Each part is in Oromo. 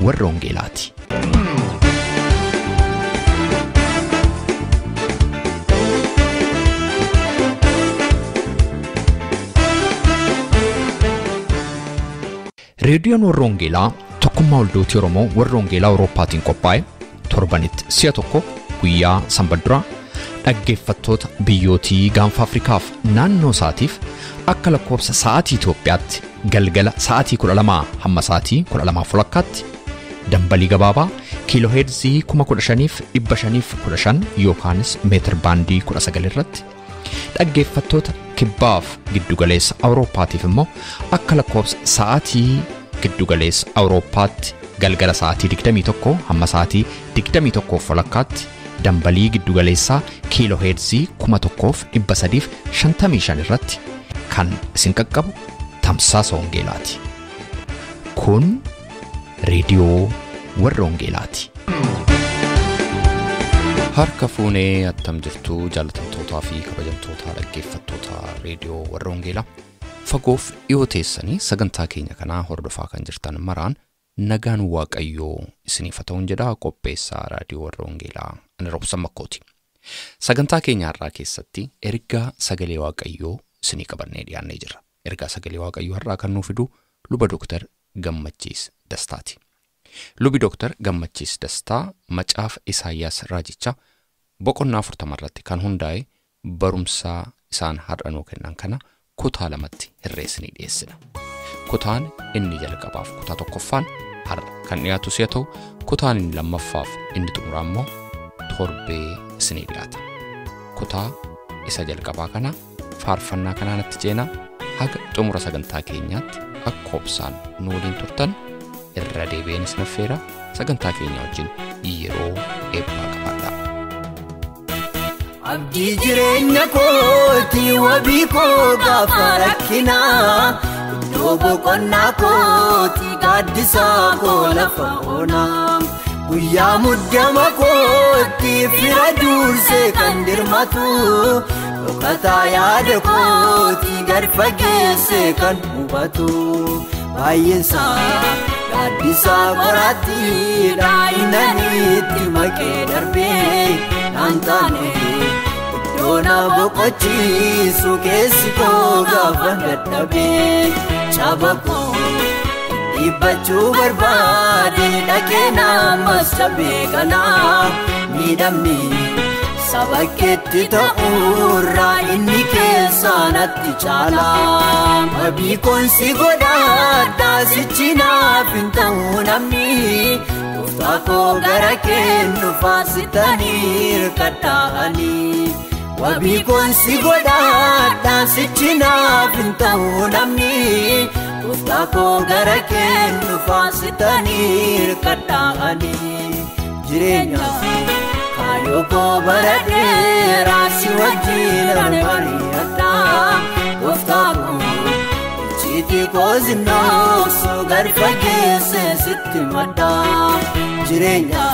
Warra Wangeelaati. Reediyoon Warra Wangeelaa tokkummaa waldooti Oromoo Warra Wangeelaa Awurooppaatiin qophaa'e torbanitti si'a tokko guyyaa Sanbadduraa dhaggeeffattoota biyyootii gaanfa Afrikaaf naannoo isaatiif akka lakkoofsa sa'aatii Itoophiyaatti galgala sa'aatii 12 hamma sa'aatii 12:00tti dambalii gabaabaa kiilooheerzii 15,515 yookaanis meetir baandii 19 irratti dhaggeeffattoota kibbaaf giddugaleessa Awurooppaatiif immoo akka lakkoofsa sa'aatii giddugaleessa Awurooppaatti galgala sa'aatii 21 hamma sa'aatii 21:00tti dambalii giddugaleessaa kiilooheerzii 1,355 irratti kan isin qaqqabu Caamsaa Wangeelaati. Kun reediyoo Warra Wangeelaati. Harka fuunee attam jirtu jaalatamtootaa fi kabajamtoota dhaggeeffattoota reediyoo Warra Wangeelaa fagoof dhiyoo teessanii sagantaa keenya kanaa hordofaa kan jirtan maraan nagaan Waaqayyoo isiniif haa ta'u jedha qopheessaa raadiyoo Warra Wangeelaa ani Robsan Makooti. Sagantaa keenya har'aa keessatti ergaa sagalee Waaqayyoo isinii qabannee dhiyaannee jirra. Ergaa sagalee Waaqayyoo har'aa kan nuuf fidu luba Dr. Gamachis Dastaati. Lubi Dr. Gamachis Dastaa macaafa Isaayyaas Raajichaa boqonnaa 40 irratti kan hundaa'e barumsaa isaan har'a nuu kennan kana kutaa lamatti hirreessinii dhiyeessina. Kutaan inni jalqabaaf kutaa tokkoffaan har'a kan dhiyaatu si'a ta'u kutaan inni lammaffaaf inni xumuraa immoo torbee isinii dhiyaata. Kutaa isa jalqabaa kana faarfannaa kanaatti ceenaa haga xumura sagantaa keenyaatti akka obsaan nu waliin turtan irra deebiin isin affeera sagantaa keenya wajjin yeroo eebbaa qabaadha. Abdii jireenya kooti wabii koo gaafa rakkinaa iddoo boqonnaa kooti gaaddisaa koo lafa onaa guyyaa muddama kooti fira dursee kan dirmatu dhokataa yaada kooti gad fageessee kan hubatu baay'eensaa gaaddisaa qoraatti daa'imanitti maqee darbee naan taane iddoona boqochiisu keessi koo gaafa dadhabee caba koo dhiibbachuu barbaade dhaqee namas cabee kanaa miidhamni saba keetti ta'uurraa inni keessaa natti caalaa wabii koonsi godhaadhaa sichi naaf hin ta'uu namni gooftaa koo gara kennu faarsitanii hirkadhaa'anii wabii koonsi godhaadhaa sichi naaf hin ta'uu namni gooftaa koo gara kennu faarsitanii hirkadhaa'anii jireenyaaf Yoko baradera si wajjira mari'adhaa gooftaa koo icciitii koo zinnoo so gad fageessee sitti maddaa jireenya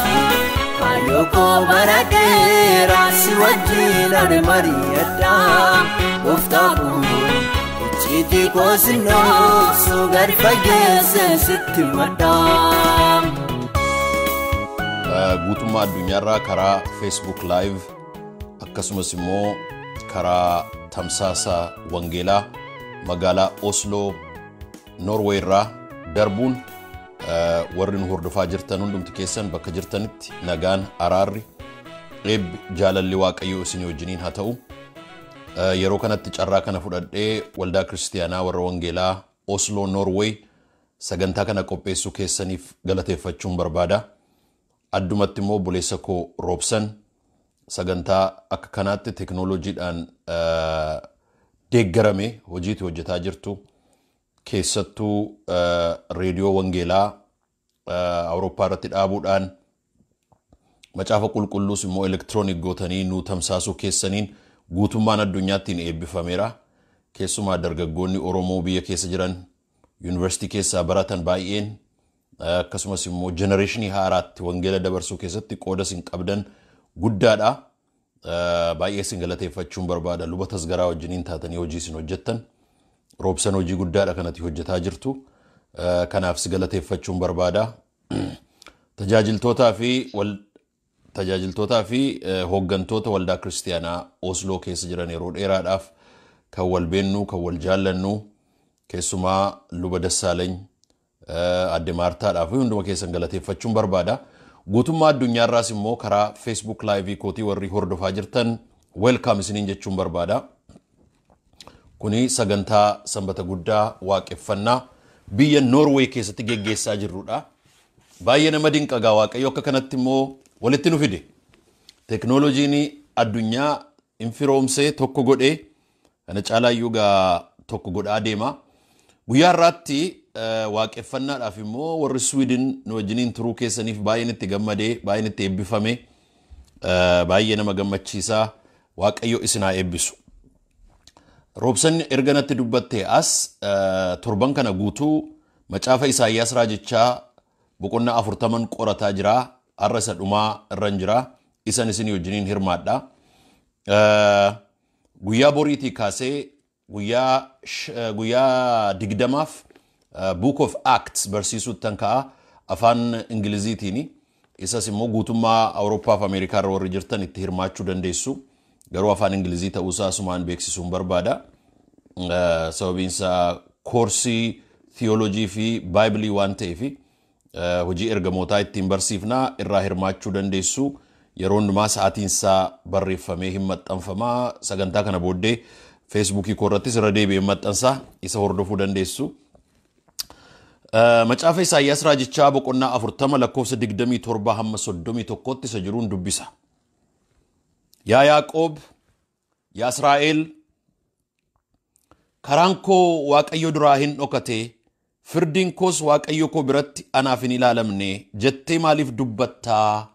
yoko baradera si wajjira mari'adhaa gooftaa koo icciitii koo zinnoo so gad fageessee sitti maddaa. Guutummaa addunyaarraa karaa Facebook Live akkasumas immoo karaa Caamsaa Wangeelaa magaalaa Oslo Norway irraa darbuun warri nu hordofaa jirtan hundumti keessan bakka jirtanitti nagaan araarri eebbi jaalalli Waaqayyoo isin wajjiniin haa ta'u. Yeroo kanatti carraa kana fudhadhee waldaa Kiristiyaanaa Warra Wangeelaa Oslo Norway sagantaa kana qopheessuu keessaniif galateeffachuun barbaada. Addumatti immoo buleessa koo Robsan sagantaa akka kanaatti teknooloojiidhaan deeggarame hojiitti hojjetaa jirtu keessattuu reediyoo Wangeelaa Awurooppaa irratti dhaabuudhaan macaafa qulqulluus immoo elektiroonik gootanii nu tamsaasuu keessaniin guutummaan addunyaattiin eebbifameera. Keessumaa dargaggoonni Oromoo biyya keessa jiran yuunivarsiitii keessaa baratan baay'een akkasumas immoo generationi haaraatti wangeela dabarsuu keessatti qooda isin qabdan guddaadha. Baay'ee isin galateeffachuun barbaada. Luba tasgaraa wajjiniin taatanii hojii isin hojjettan Robsan hojii guddaadha kanatti hojjetaa jirtu. Kanaaf si galateeffachuun barbaada. tajaajiltootaa fi hooggantoota waldaa kiristaanaa Osloo keessa jiran yeroo dheeraadhaaf kan wal beennu kan wal jaallannu keessumaa luba Dassaalany adde Maartaadhaaf hunduma keessan galateeffachuun barbaada. Guutummaa addunyaarraas immoo karaa Facebook live kootii warri hordofaa jirtan welcome isiniin jechuun barbaada. Kuni sagantaa sanbata guddaa waaqeffannaa biyya Norway keessatti geggeessaa jirrudha. Baay'ee nama dinqagaa Waaqayyo akka kanatti immoo walitti nu fide. Teknooloojiin addunyaa infiroomsee tokko godhee kana caalaa iyyuu tokko godhaa deema. Guyyaa irratti waaqeffannaadhaaf immoo warri Sweden nu wajjiniin turuu keessaniif baay'een itti gammadee baay'een itti eebbifame baay'ee nama gammachiisaa Waaqayyo isin haa eebbisu. Robsan erga natti dubbattee as torban kana guutuu macaafa Isaayyaas raajichaa boqonnaa 40 qorataa jira. Har'a isa dhumaa irra jira. Isan isin wajjiniin hirmaadha. Guyyaa boriitii kaasee guyyaa 20 Book of Acts barsiisuuttan ka'a afaan Ingiliziitiin. Isas immoo guutummaa Awurooppaa fi Ameerikaa irra warri jirtan itti hirmaachuu dandeessu. Garuu afaan Ingilizii ta'uusaa asumaan beeksisuun barbaada. Sababiinsa koorsii theolojii fi Baayibilii waan ta'eef hojii ergamootaa ittiin barsiifnaa irraa hirmaachuu dandeessu. Yeroo hundumaa sa'aatiinsaa barreeffamee hin maxxanfamaa. Sagantaa kana booddee Feesbuukii koorrattis irra deebi'ee maxxansaa isa hordofuu dandeessu. Macaafa Isaayyaas raajichaa boqonnaa 40 lakkoofsa 27 hamma 31tti isa jiruun dubbisa. Yaa Yaaqoob, yaa Israa'el, karaan koo Waaqayyo duraa hin dhokate, firdiin koos Waaqayyo koo biratti anaaf hin ilaalamne jettee maaliif dubbattaa?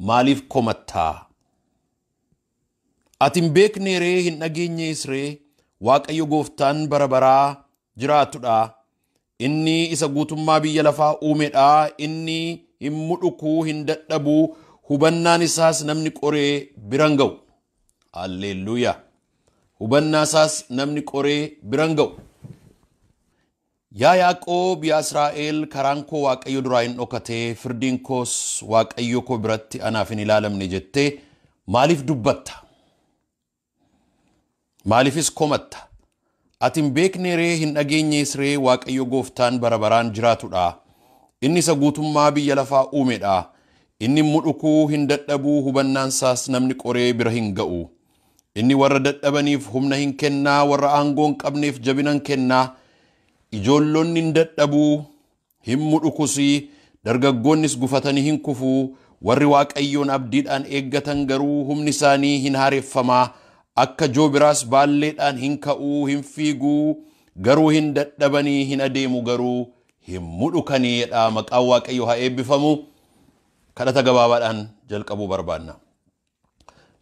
Maaliif komattaa? Ati hin beekne ree hin dhageenyees ree Waaqayyo gooftaan bara baraa jiraatudha. Inni isa guutummaa biyya lafaa uumedha. Inni hin mudhukuu hin dadhabuu hubannaan isaas namni qoree biran ga'u. Alleluuyaa. Hubannaa isaas namni qoree biran ga'u. Yaa Yaaqoob, yaa Israa'el, karaan koo Waaqayyo duraa hin dhokate, firdiin koos Waaqayyo koo biratti anaaf hin ilaalamne jettee maaliif dubbatta? Maaliifis komatta? Ati hin beekne ree hin dhageenyees ree Waaqayyo gooftaan bara baraan jiraatudha. Inni isa guutummaa biyya lafaa uumedha. Inni mudhukuu hin dadhabuu hubannaan isaas namni qoree bira hin ga'u. Inni warra dadhabaniif humna hin kennaa, warra aangoo hin qabneef jabina hin kennaa. Ijoollonni hin dadhabuu hin mudhukusii, dargaggoonnis gufatanii hin kufuu. Warri Waaqayyoon abdiidhaan eeggatan garuu humni isaanii hin haareeffamaa. Akka joobiraas baalleedhaan hin ka'uu hin fiiguu, garuu hin dadhabanii hin adeemu garuu hin mudhukanii jedha. Maqaan Waaqayyo haa eebbifamu. Kadhata gabaabaadhaan jalqabuu barbaanna.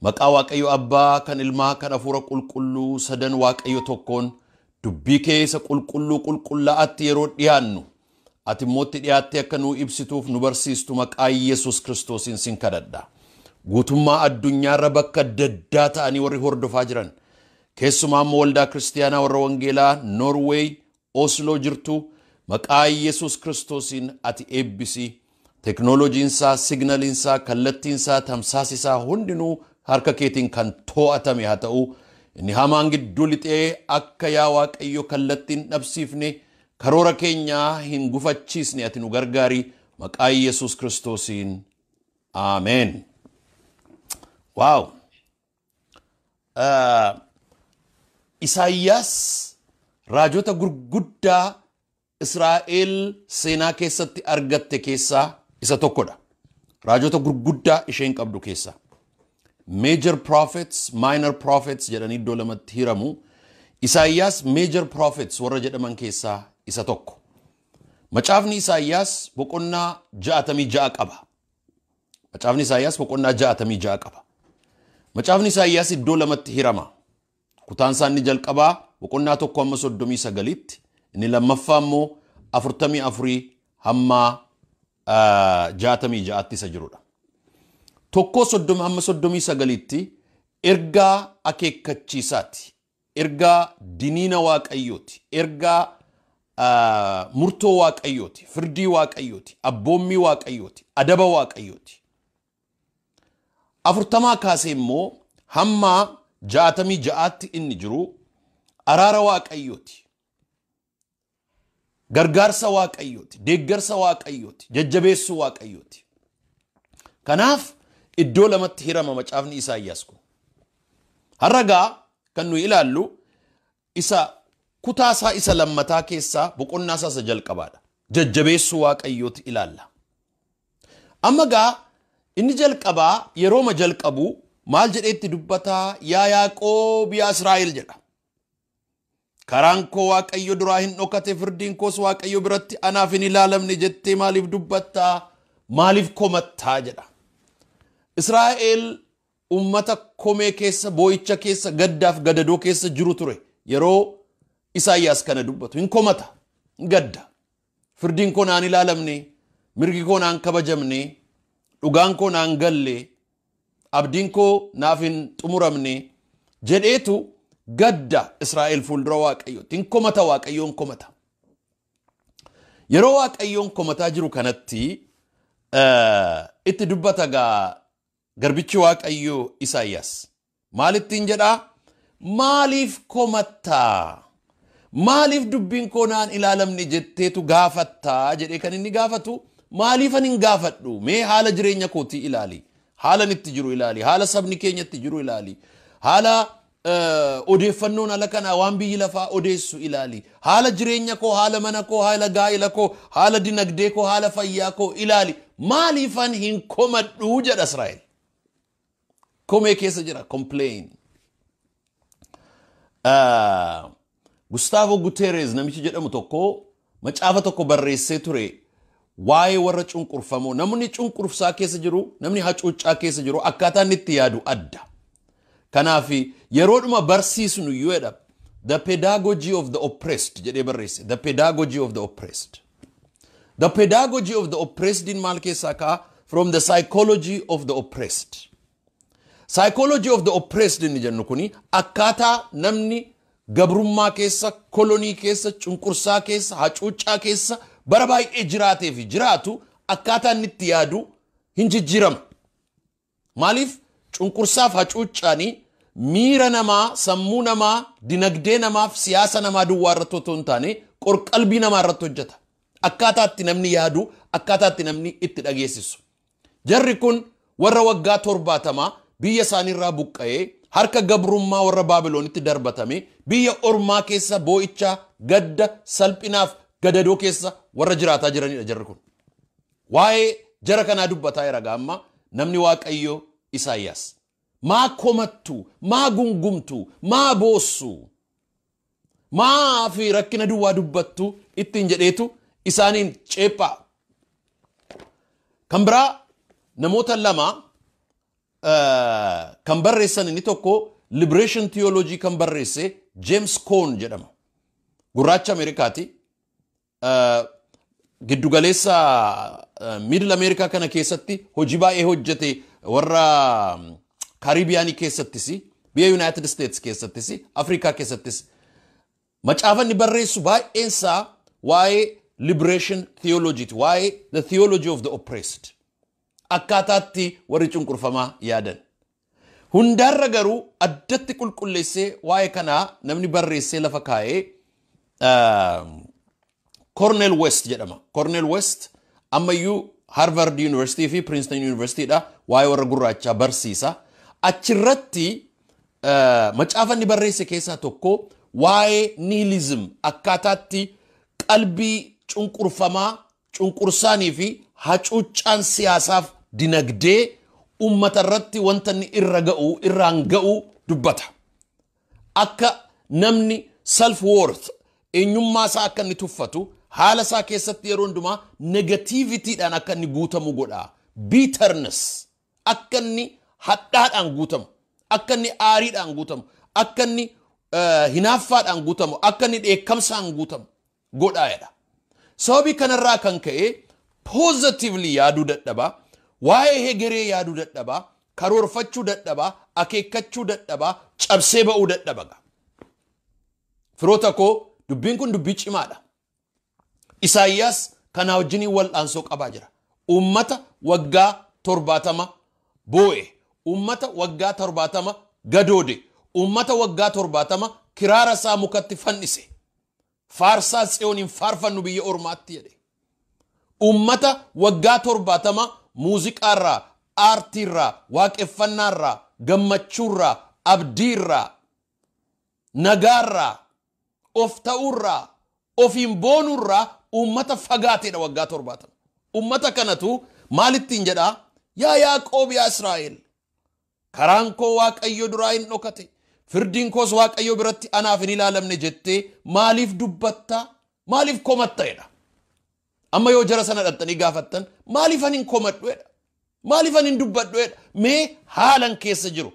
Maqaa Waaqayyo Abbaa, kan Ilmaa, kan Hafuura Qulqulluu sadan Waaqayyo tokkoon dubbii keessa qulqullaa'atti yeroo dhiyaannu ati immoo itti dhiyaattee akka nuu ibsituuf nu barsiistu maqaa Yesuus Kiristoosiin sin kadhadha. Guutummaa addunyaarra bakka daddaa ta'anii warri hordofaa jiran keessumaa immoo waldaa kiristaanaa Warra Wangeelaa Norway Osloo jirtu maqaa Yesuus Kiristoosiin ati eebbisi. Teknooloojiinsaa, signaliinsaa, kallattiinsaa, tamsaasisaa hundinuu harka keetiin kan to'atame haa ta'u. Inni hamaan gidduu lixee akka yaa Waaqayyo kallattiin dhabsiifne karoora keenyaa hin gufachiisne ati nu gargaari maqaa Yesuus Kiristoosiin. Ameen. Wow. Isaayyaas raajota gurguddaa Israa'el seenaa keessatti argatte keessaa isa tokkodha. Raajota gurguddaa isheen qabdu keessaa. Major prophets, minor prophets jedhanii iddoo lamatti hiramu. Isaayyaas major prophets warra jedhaman keessaa isa tokko. Macaafni Isaayyaas boqonnaa 66 qaba. Macaafni Isaayyaas boqonnaa 66 qaba. Macaafni Isaayyaas iddoo lamatti hirama. Kutaan isaa inni jalqabaa boqonnaa 1 hamma 39tti, inni lammaffaa immoo 44 hamma 66tti isa jirudha. Tokko 30 hamma 39tti ergaa akeekkachiisaati. Ergaa diniina Waaqayyooti. Ergaa murtoo waaqayyooti, firdii waaqayyooti, abboommii waaqayyooti, adaba waaqayyooti. 40 kaasee immoo hamma 66tti inni jiru araara waaqayyooti, gargaarsa waaqayyooti, deeggarsa waaqayyooti, jajjabeessuu waaqayyooti. Kanaaf iddoo lamatti hirama macaafni Isaayyaas kun. Harragaa kan nuyi ilaallu isa kutaasaa isa lammataa keessaa boqonnaasaa isa jalqabaadha. Jajjabeessuu waaqayyooti ilaalla. Amma gaa inni jalqabaa yerooma jalqabu maal jedheetti dubbataa? Yaa Yaaqoob yaa Israa'el jedha. Karaan koo waaqayyo duraa hin dhokate, firdiin koos waaqayyo biratti anaaf hin ilaalamne jettee maaliif dubbattaa? Maaliif komattaa jedha. Israa'el ummata komee keessa, boo'icha keessa, gaddaaf gadadoo keessa jiru ture. Yeroo Isaayyaas kana dubbatu hin komata, hin gadda. Firdiin koo naan ilaalamne, mirgi koo naan kabajamne, dhugaan koo naan galle, abdiin koo naaf hin xumuramne jedheetu gadda Israa'el fuuldura waaqayyooti. Hin komata, waaqayyoon komata. Yeroo waaqayyoon komataa jiru kanatti itti dubbata gaa garbichi waaqayyoo Isaayyaas. Maalittiin jedhaa? Maaliif komattaa? Maaliif dubbiin koo naan ilaalamne jetteetu gaafattaa jedhee kan inni gaafatu? Maaliifan hin gaafadhu? Mee haala jireenya kootii ilaali. Haalan itti jiru ilaali. Haala sabni keenyatti jiru ilaali. Haala odeeffannoon ala kanaa waan biyyi lafaa odeessu ilaali. Haala jireenya koo, haala mana koo, haala gaa'ila koo, haala dinagdee koo, haala fayyaa koo ilaali. Maaliifan hin komadhu jedha Israa'el. Komee keessa jira, complain. Gustavo Guterres namichi jedhamu tokko macaafa tokko barreessee ture waa'ee warra cunqurfamoo. Namni cunqurfsaa keessa jiru, namni hacuuccaa keessa jiru akkaataa inni itti yaadu adda. Kanaaf yeroodhuma barsiisnu yoo jedha the pedagogy of the oppressed jedhee barreesse. The pedagogy of the oppressed. The pedagogy of the oppressed in maal keessaa kaa? From the psychology of the oppressed. Psychology of the oppressed inni jennu kuni akkaataa namni gabrummaa keessa, kolonii keessa, cunqursaa keessa, hacuuccaa keessa bara baay'ee jiraatee fi jiraatu akkaataa inni itti yaadu hin jijjiirama. Maaliif? Cunqursaaf hacuuccaanii miira namaa, sammuu namaa, dinagdee namaaf siyaasa namaa duwwaa irratti otoo hin taane qorqalbii namaa irratti hojjeta. Akkaataa itti namni yaadu, akkaataa itti namni itti dhageessisu. Jarri kun warra waggaa 70 biyya isaaniirraa buqqa'ee harka gabrummaa warra Baabiloonitti darbatame biyya ormaa keessa boo'ichaa, gadda, salphinaaf gadadoo keessa warra jiraataa jiranidha jarri kun. Waa'ee jara kanaa dubbataa jira amma namni waaqayyoo Isaayyaas. Maa komattu, maa gungumtu, maa boossu, maa fi rakkina duwwaa dubbattu ittiin jedheetu isaaniin ceephaa. Kan biraa namoota lama kan barreessan inni tokko liberation theology kan barreesse James Cone jedhama. Gurraacha Ameerikaati. Giddugaleessa Middle America kana keessatti hojii baay'ee hojjete warra Karibiyaanii keessattis, biyya United States keessattis, Afrikaa keessattis. Macaafanni barreessu baay'eensaa waa'ee liberation theology, waa'ee the theology of the oppressed. Akkaataatti warri cunqurfamaa yaadan. Hundaarra garuu addatti qulqulleessee waa'ee kanaa namni barreessee lafa kaa'ee Cornel West jedhama. Cornel West ammayyuu Harvard University fi Princeton University dha waa'ee warra gurraachaa barsiisa. Achirratti macaafanni barreesse keessaa tokko waa'ee nihilism akkaataatti qalbii cunqurfamaa, cunqursaanii fi hacuuccaan siyaasaaf dinagdee ummata irratti wanta inni irraan ga'u dubbata. Akka namni self worth eenyummaa isaa akka inni tuffatu haala isaa keessatti yeroo hundumaa negativityidhaan akka inni guutamu godha. Bitterness akka inni hadhaadhaan guutamu, akka inni aariidhaan guutamu, akka inni hinaaffaadhaan guutamu, akka inni dheekkamsaan guutamu godhaayedha. Sababii kanarraa kan ka'e positively yaaduu dadhabaa, waa'ee hegeree yaaduu dadhabaa, karoorfachuu dadhabaa, akeekkachuu dadhabaa, cabsee ba'uu dadhabaa. Firoota koo dubbiin kun dubbii cimaadha. Isaayyaas kana wajjinii wal'aansoo qabaa jira. Ummata waggaa 70 boo'e. Ummata waggaa 70 gadoode. Ummata waggaa 70 kiraara isaa mukatti fannise. Faarsaa Tsiyooniin faarfannu biyya ormaatti jedhe. Ummata waggaa 70 muuziqaarraa, aartiirraa, waaqeffannaarraa, gammachuurraa, abdiirraa, nagaarraa, of ta'uurraa, ofiin boonurraa ummata fagaateedha waggaa 70. Ummata kanatu maalittiin jedhaa? Yaa Yaaqoob yaa Israa'el, karaan koo Waaqayyo duraa hin dhokate, firdiin koos Waaqayyo biratti anaaf hin ilaalamne jettee maaliif dubbattaa? Maaliif komatta'edha? Amma yoo jara sana dhattanii gaafattan maaliif anin komadhuedha? Maaliif anin dubbadhuedha? Mee haalan keessa jiru.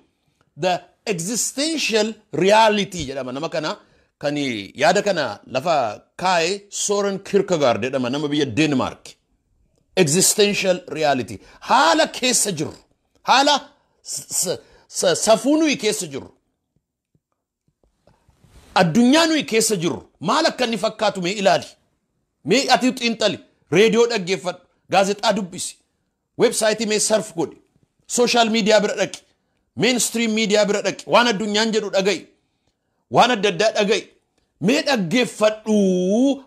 The existential reality jedhama nama kana kan yaada kana lafa kaa'e Soren Kierkegaard jedhama nama biyya Denmark. Existential reality. Haala keessa jiru. Haala safuu nuyi keessa jiru. Addunyaa nuyi keessa jiru. Maal akka inni fakkaatu mee ilaali. Mee ati xiinxali. Reediyoo dhaggeeffadhu. Gaazexaa dubbisi. Websaayitii mee sarf godhi. Social media bira dhaqi. Mainstream media bira dhaqi. Waan addunyaan jedhu dhaga'i. Waan adda addaa dhaga'i. Mee dhaggeeffadhu.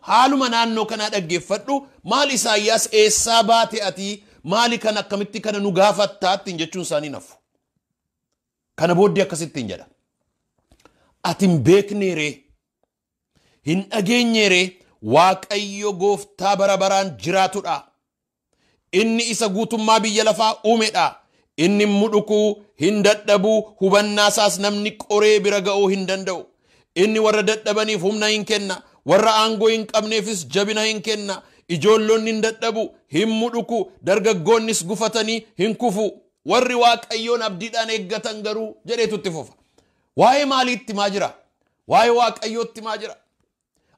Haaluma naannoo kanaa dhaggeeffadhu. Maal Isaayyaas eessaa baate ati maali kan akkamitti kana nu gaafattaattiin jechuun isaanii nafu. Kana booddee akkasittiin jedha. Ati hin beekneeree, hin dhageenyeeree, Waaqayyo gooftaa bara baraan jiraatudha. Inni isa guutummaa biyya lafaa uumedha. Inni mudhukuu hin dadhabuu, hubannaasaas namni qoree bira ga'uu hin danda'u. Inni warra dadhabaniif humna hin kenna, warra aangoo hin qabneefis jabina hin kenna. Ijoollonni hin dadhabu, hin mudhuku, dargaggoonnis gufatanii hin kufu. Warri Waaqayyoon abdiidhaan eeggatan garuu jedheetu itti fufa. Waa'ee maaliitti maa jira? Waa'ee Waaqayyootti maa jira?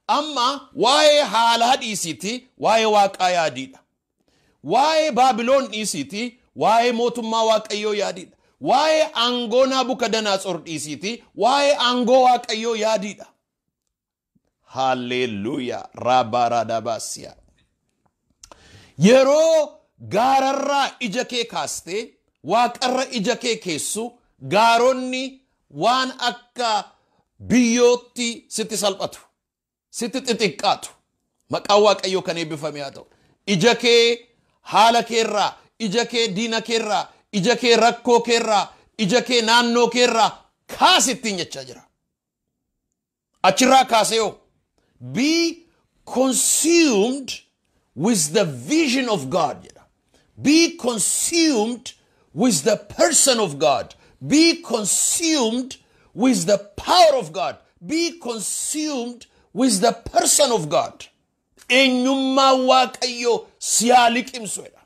Amma waa'ee haalaa dhiisiiti, waa'ee Waaqaa yaadiidha. Waa'ee Baabiloon dhiisiiti, waa'ee mootummaa Waaqayyoo yaadiidha. Waa'ee aangoo Nabukadanaasor dhiisiiti, waa'ee aangoo Waaqayyoo yaadiidha. Haalleluuyaa. Raabaraadabaasiyaa. Yeroo gaararraa ija kee kaastee waaqarra ija kee keessu gaaronni waan akka biyyootti sitti salphatu, sitti xixiqqaatu. Maqaan Waaqayyoo kan eebbifame haa ta'u. Ija kee haala keerraa, ija kee diina keerraa, ija kee rakkoo keerraa, ija kee naannoo keerraa kaasittiin jechaa jira. Achirraa kaasee be consumed with the vision of God. Be consumed with the person of God. Be consumed with the power of God. Be consumed with the person of God. Eenyummaa Waaqayyoo siyaa liqimsuudha.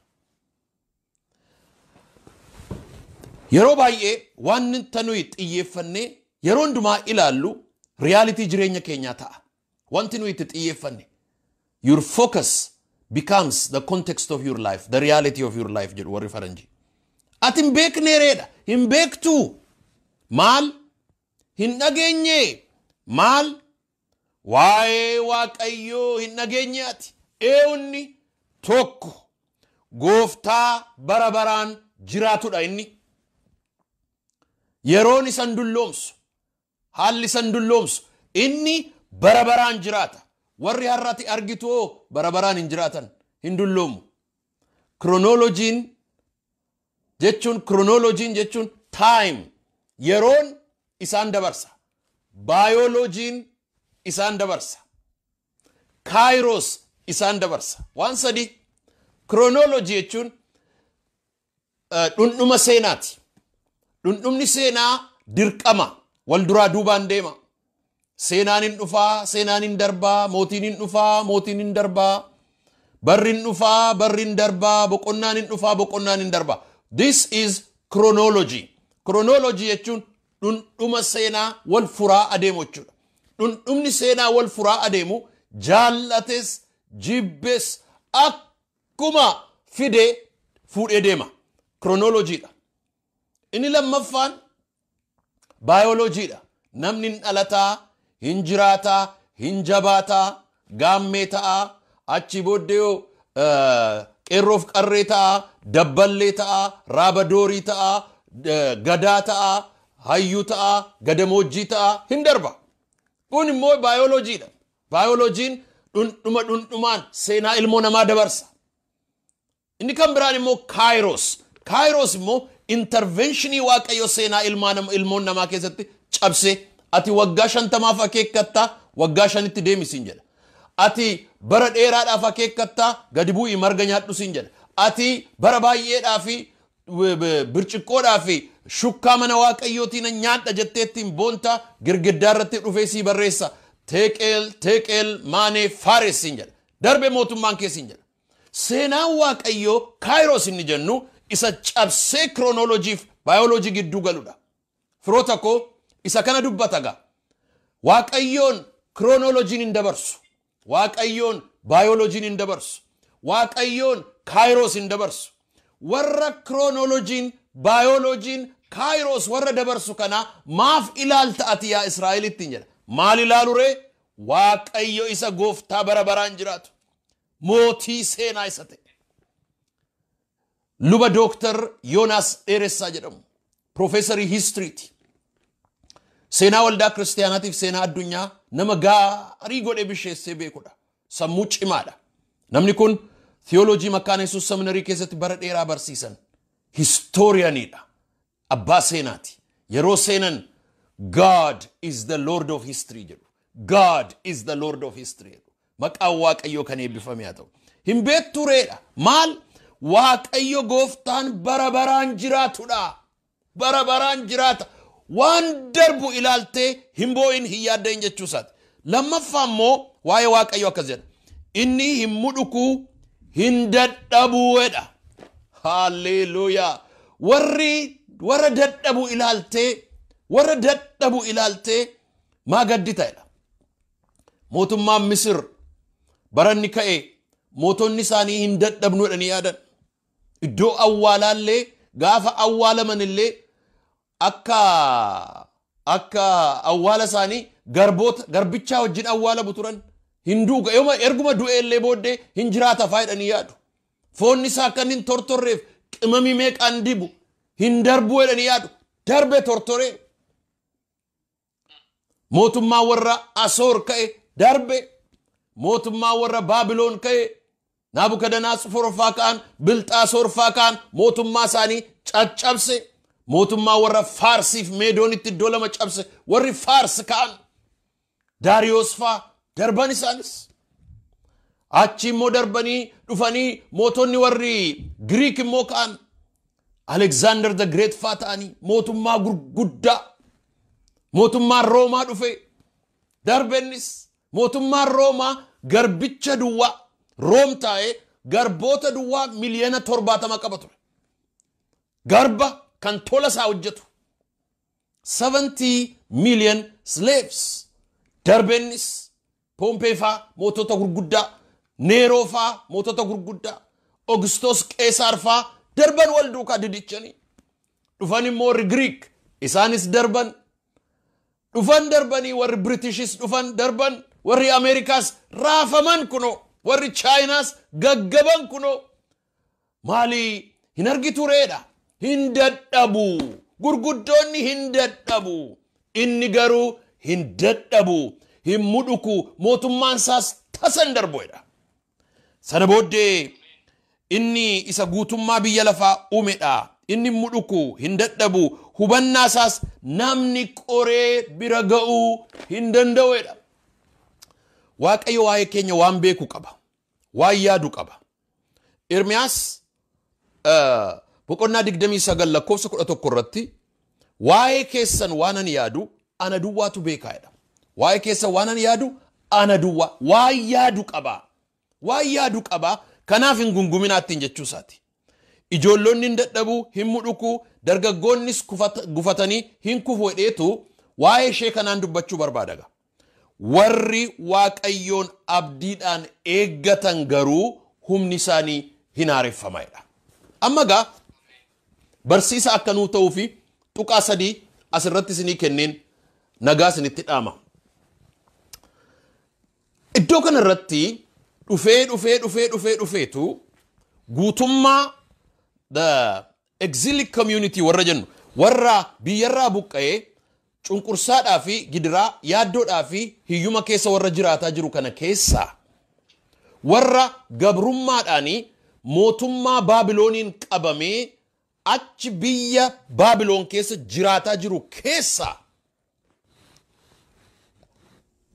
Yeroo baay'ee waan nuyi xiyyeeffannee yeroo hundumaa ilaallu reality jireenya keenyaa ta'a. Wanti nuyi itti xiyyeeffanne. Your focus becomes the context of your life, the reality of your life jedhu warri faranjii. Ati hin beekneereedha, hin beektuu. Maal? Hin dhageenye. Maal? Waa'ee Waaqayyoo hin dhageenye ati. Eewunni tokko gooftaa bara baraan jiraatudha inni. Yeroon isan dulloomsu, haalli isan dulloomsu, inni bara baraan jiraata. Warri har'ati argitu bara baraan hin jiraatan, hin dulloomu. Chronologiin jechuun time, yeroon isaan dabarsa. Biologiin isaan dabarsa. Kairos isaan dabarsa. Waan sadi. Chronology jechuun dhundhuma seenaati. Dhundhumni seenaa dirqama wal duraa duubaan deema. Seenaan hin dhufaa, seenaan hin darbaa, mootiin hin dhufaa, mootiin hin darbaa, barri hin dhufaa, barri hin darbaa, boqonnaan hin dhufaa, boqonnaan hin darbaa. This is chronology. Chronology jechuun dhundhuma seenaa wal furaa adeemu jechuudha. Dhundhumni seenaa wal furaa adeemu jaallates jibbes akkuma fide fuudhee deema. Chronology dha. Inni lammaffaan biology dha. Namni hin dhalataa, hin jiraataa, hin jabaataa, gaammee ta'aa, achi booddee qeerroof qarree ta'a, dabballee ta'a, raabadoorii ta'a, gadaa ta'a, hayyuu ta'a, gadamoojjii ta'a hin darba. Kun immoo baayoloojiidha. Baayoloojiin dhundhumaan seenaa ilmoo namaa dabarsa. Inni kan biraan immoo kairos. Kairos immoo interventionii waaqayyo seenaa ilmoon namaa keessatti cabse. Ati waggaa 50 akeekkatta waggaa 5tti deemisiin jedha. Ati bara dheeraadhaaf akeekkatta gadi bu'ii marga nyaadhu siin jedha. Ati bara baay'eedhaaf birciqqoodhaaf shukkaa mana waaqayyootiin nyaadha jetteettiin boonta girgiddaa irratti dhufee sii barreessa. Teqeel maanee faares siin jedha. Darbe mootummaan kee siin jedha. Seenaan waaqayyoo kairos inni jennu isa cabsee kiroonooloojiif baayoloojii gidduu galudha. Firoota koo isa kana dubbataga. Waaqayyoon kiroonooloojiin hin dabarsu. Waaqayyoon baayoloojiin hin dabarsu. Waaqayyoon kairos hin dabarsu. Warra kiroonooloojiin baayoloojiin kairos warra dabarsu kana maaf ilaalta ati yaa Israa'elittiin jedha. Maal ilaalu ree? Waaqayyo isa gooftaa bara baraan jiraatu. Mootii seenaa isa ta'e. Luba Dooktar Yoonaas Dheeressaa jedhamu. Profeesarii hiistiriiti. Seenaa waldaa kiristaanaatiif seenaa addunyaa nama gaarii godhee bisheessee beekudha. Sammuu cimaadha. Namni kun theoloojii Makaana Yesuus seminarii keessatti bara dheeraa barsiisan. Historianiidha. Abbaa seenaati. Yeroo seenan God is the Lord of history jedhu. God is the Lord of history jedhu. Maqaan waaqayyoo kan eebbifame haa ta'u. Hin beektu reedha. Maal? Waaqayyo gooftaan bara baraan jiraatudha. Bara baraan jiraata. Waan darbu ilaaltee hin boo'in hin yaaddain jechuusaati. Lammaffaa immoo waa'ee waaqayyo akkas jedha. Inni hin mudhuku hin dadhabuudha. Haalleluuyaa. Warra dadhabu ilaaltee maa gaddi ta'edha. Mootummaan Misir baranni ka'e mootonni isaanii hin dadhabnuudha ni yaadan. Iddoo awwaalaallee gaafa awwaalaman illee akka awwaala isaanii garbichaa wajjin awwaalamu turan. Hinduuga yooma erguma du'e illee booddee hin jiraata faayidhanii yaadu. Foonni isaa akka hin tortorreef qimamii meeqaan dibu hin darbu jedhanii yaadu. Darbe tortoree. Mootummaa warra Asoor ka'e darbe. Mootummaa warra Baabiloon ka'e Naabukadanaasor faa ka'an Bilxaasoor faa ka'an mootummaa isaanii caccabse. Mootummaa warra Faarsiif Meedoonitti iddoo lama cabse warri Faars ka'an Daariyoos faa darban isaanis. Achi immoo darbanii dhufanii mootonni warri Giriik immoo ka'an Alexander the Great faa ta'anii mootummaa gurguddaa. Mootummaan Roomaa dhufe darbennis mootummaan Roomaa garbicha duwwaa Room taa'ee garboota duwwaa miliyoona 70 qaba ture. Garba kan tola isaa hojjetu 70 million slaves. Darbennis Pompee faa mootota gurguddaa, Neeroo faa mootota gurguddaa, Augustus Qeesaar faa darban wal duukaa didichanii. Dhufan immoo warri Greek isaanis darban. Dhufan darbanii warri Britishis dhufan darban. Warri Ameerikaas raafaman kuno. Warri Chaayinaas gaggaban kuno. Maali hin argitu reedha. Hin dadhabu. Gurguddoonni hin dadhabu. Inni garuu hin dadhabu. Hin mudhuku. Mootummaan isaas tasan darboedha. Sana booddee inni isa guutummaa biyya lafaa uumedha. Inni mudhuku hin dadhabu. Hubannaa isaas namni qoree bira ga'uu hin danda'uedha. Waaqayyo waa'ee keenya waan beeku qaba. Waan yaadu qaba. Ermiyaas boqonnaa 29 lakkoofsa 11 irratti waa'ee keessan waan ani yaadu ana duwwaatu beekaadha. Waa'ee keessan waan ani yaadu ana duwwaa. Waan yaadu qaba. Waan yaadu qaba. Kanaaf hin gunguminaattiin jechuusaati. Ijoollonni hin dadhabu, hin mudhuku, dargaggoonnis gufatanii hin kufu hedheetu waa'ee ishee kanaan dubbachuu barbaadaga. Warri waaqayyoon abdiidhaan eeggatan garuu humni isaanii hin haareffamaadha. Amma gaa barsiisa akka nuu ta'uu fi tuqaa 3 asirratti isinii kenneen nagaa isinitti dhaama. Iddoo kana irratti dhufeetu guutummaa the exilic community warra jennu warra biyyarraa buqqa'ee cunqursaadhaa fi gidiraa yaaddoodhaa fi hiyyuma keessa warra jiraataa jiru kana keessa warra gabrummaadhaanii mootummaa Baabilooniin qabamee achi biyya Baabiloon keessa jiraataa jiru keessa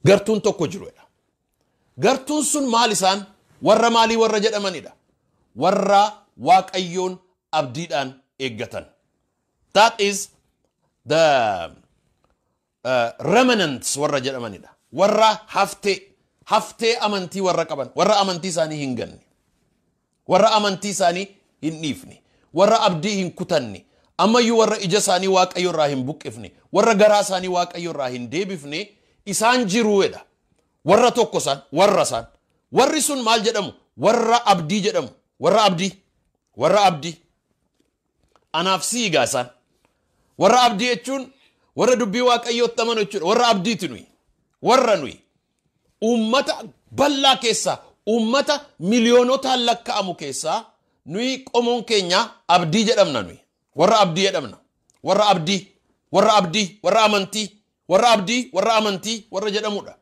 gartuun tokko jiruudha. Gartuun sun maal isaan warra maalii warra jedhamanidha. Warra Waaqayyoon abdiidhaan eeggatan. That is the remnants warra jedhamanidha. Warra haftee amantii warra qaban, warra amantii isaanii hin ganne, warra amantii isaanii hin dhiifne, warra abdii hin kutanne, ammayyuu warra ija isaanii Waaqayyo irraa hin buqqifne, warra garaa isaanii Waaqayyo irraa hin deebifne isaan jiruudha. Warra tokko isaan, warri sun maal jedhamu? Warra abdii jedhamu. Warra abdii. Anaaf siigaa isaan. Warra abdii jechuun warra dubbii Waaqayyootti amanu jechuudha. Warra abdiiti nuyi. Warra nuyi. Uummata bal'aa keessaa, uummata miliyoonotaan lakka'amu keessaa nuyi qomoon keenya abdii jedhamna nuyi. Warra abdii jedhamna. Warra amantii. Warra amantii warra jedhamudha.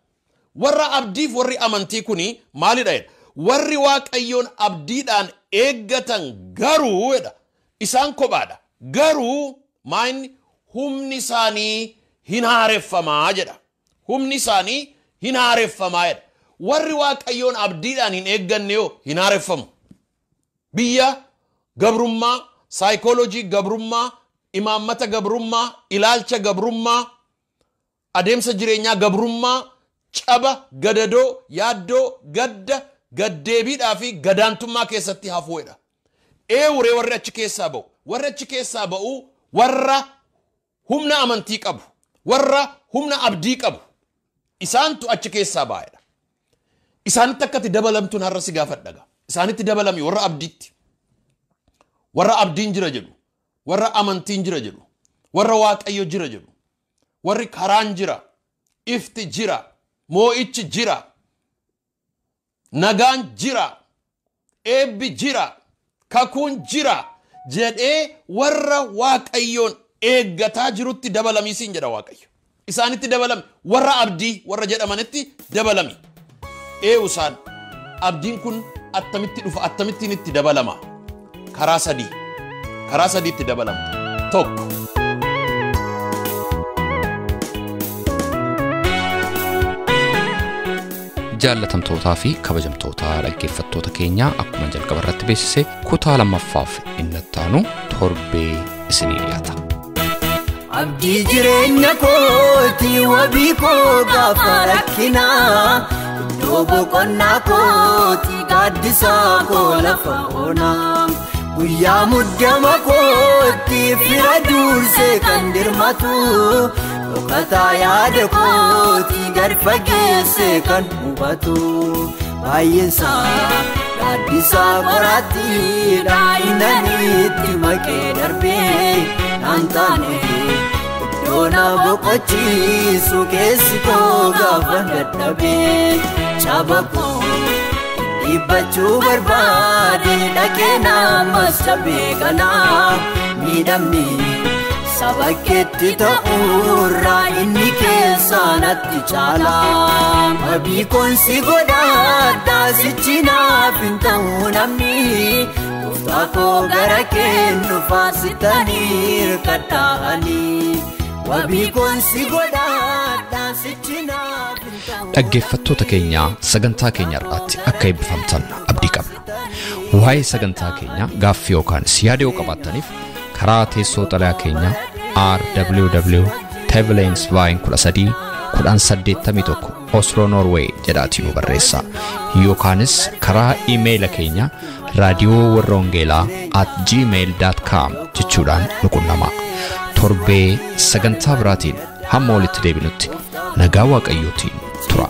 Warra abdiif warri amantii kuni maalidha? Warri Waaqayyoon abdiidhaan eeggatan garuudha. Isaan kophaadha. Garuu maayini humni isaanii hin haareffamaa jedha. Humni isaanii hin haareffamaa jedha. Warri Waaqayyoon abdiidhaan hin eegganne yoo hin haareffamu. Biyya gabrummaa, saayikooloojii gabrummaa, imaammata gabrummaa, ilaalcha gabrummaa, adeemsa jireenyaa gabrummaa, caba, gadadoo, yaaddoo, gadda, gaddeebiidhaa fi gadaantummaa keessatti hafuudha. Eewuree warri achi keessaa ba'u. Warri achi keessaa ba'u warra humna amantii qabu. Warra humna abdii qabu. Isaantu achi keessaa ba'edha. Isaanitti akkatti dabalamtuun har'a si gaafadhaga. Isaanitti dabalami warra abdiitti. Warra abdiin jira jedhu. Warra amantiin jira jedhu. Warra Waaqayyo jira jedhu. Warri karaan jira. Ifti jira. Moo'ichi jira. Nagaan jira. Eebbi jira. Kakuun jira. Jedhee warra Waaqayyoon eeggataa jirutti dabalamiisiin jedha Waaqayyo. Isaanitti dabalami. Warra abdii warra jedhamanitti dabalami. Isaan abdiin kun attamitti dhufa, attamittiin itti dabalama? Karaa sadiitti dabalamta. Tokko. Jaallatamtootaa fi kabajamtoota dhaggeeffattoota keenyaa akkuma jalqaba irratti beeksise kutaa lammaffaaf inni ittaanu torbee isinii dhiyaata. Abdii jireenya kooti wabii koo gaafa rakkinaa, iddoo boqonnaa kooti gaaddisaa koo lafa onaa. Guyyaa muddama kooti fira dursee kan dirmatu, dhokataa yaada kooti gad fageessee kan hubatu. Baay'insaa gaaddisaa qoraattiidha innaniitti maqee darbee naan taane. Doona boqochiisu keessi koo gaafa dadhabee caba koo dhiibbachuu barbaade dhaqee namas cabee kanaa miidhamni saba keetti ta'uurraa inni keessaa natti caalaa. Wabii koonsi godhaadhaa sichi naaf hin ta'uu namni gooftaa koo gara kennu faasitanii hirkadhaa'anii. Dhaggeeffattoota keenyaa sagantaa keenya irratti akka eebbifamtan abdii qabna. Waa'ee sagantaa keenya gaaffii yookaan yaada yoo qabaattaniif karaa teessoo xalayaa keenya rwv@13 Oslo Norway jedhaatiin nu barreessaa. Yookaanis karaa iimeeyila keenya raadiyoowarrawangeelaa@gmail.com jechuudhaan nu qunnamaa. Torbee sagantaa biraatiin hamma walitti deebinutti nagaa Waaqayyootiin tura.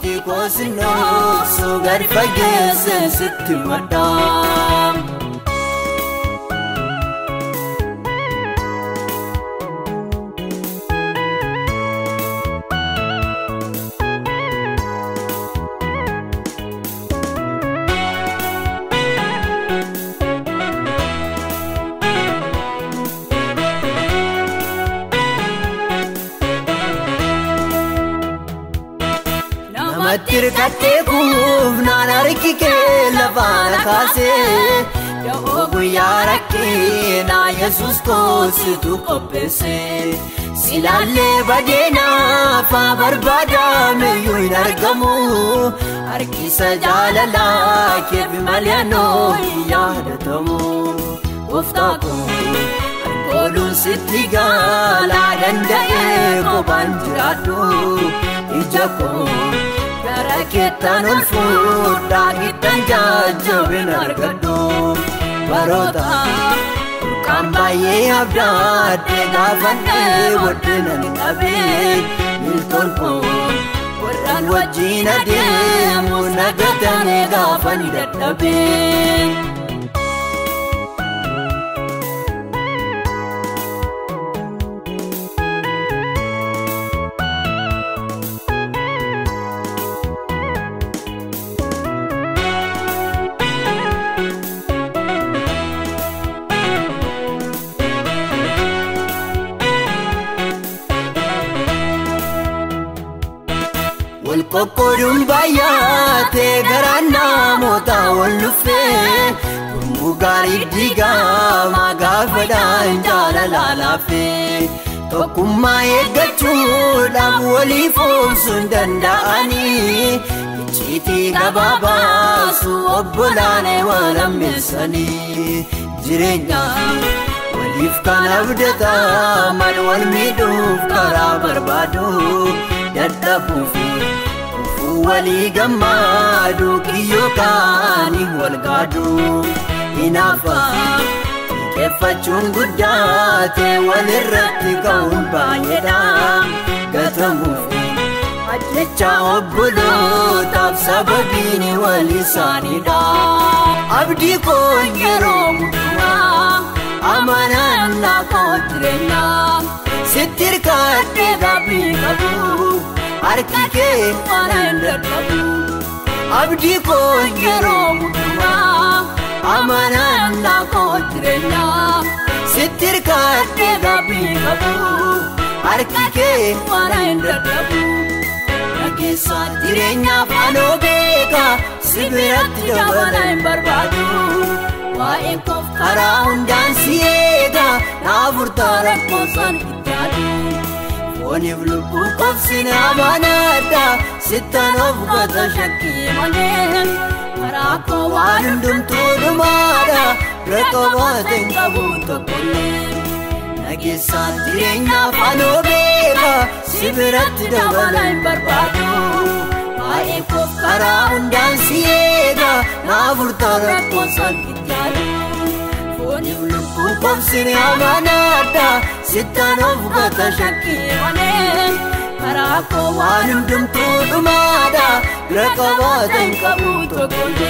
Irkateekuuf naan harki kee lafaan kaasee Da'oo guyyaa rakkeenaa Yesuus koositu qopheessee Silaallee badeenaaf haa barbaadameyyuu hin argamu Harkisa jaalalaa keef malee anoo hin yaadatamu Gooftaa koo harkooluun sitti gaalaa danda'ee kophaan jiraadhu Ija koo Raketan ol fuudhaa giddan jajjabin argadhu Baroota kan baay'ee abdaadde gaafadhee waddina ni dhabee Miltolfoon warraan wajjin adeemu nagatame gaafa ni dadhabee Kokkoodun baay'atee garaan namoota wal dhufee Gurmuu gaarii diigamaa gaafadhaan jaalalaa laafee Tokkummaa eeggachuudhaaf waliif obsuu hin danda'anii Icciitii gabaabaasu obbolaanee waan ammeessanii Jireenya waliif kan abdataa mal wal miidhuuf karaa barbaadu Dadhabuufi Wali gammadu kiyyoo kaanii wal gaadu Hinaafa Keeffachuun guddaate walirratti ka'uun baay'eedha Gatamuufi Ajjecha obbolootaaf sababiin wal isaaniidha Abdii koo yeroo hundumaa amanaan naa koo jireenyaa Sitti hirkadhee gaabii qabu Harki kee mana hin dadhabu Abdii koo yeroo hundumaa amanaan naa koo jireenyaa Sitti hirkadhee gaabii qabu Harki kee mana hin dadhabu Nageessaan jireenyaaf anoo beeka Si biratti dabala hin barbaadu Waa'ee koof karaa hundaan si eega Naaf furtaa rakkoosaan itti yaadu Waniif lubbuu qobsine amanaadha Sittaan of gata shakkii malee Karaa koo waan hundumtuu dhumaadha Bira qabaate hin qabu tokkollee Nageessaan jireenyaaf anoo beeka Si biratti dabala hin barbaadu Waa'ee koof karaa hundaan si eega Naaf furtaa rakkoosaan itti yaadu Waniif lubbuu qobsine amanaadha Sittaan of gata shakkii malee Karaa koo waan hundumtuu dhumaadha Bira qabaate hin qabu tokkollee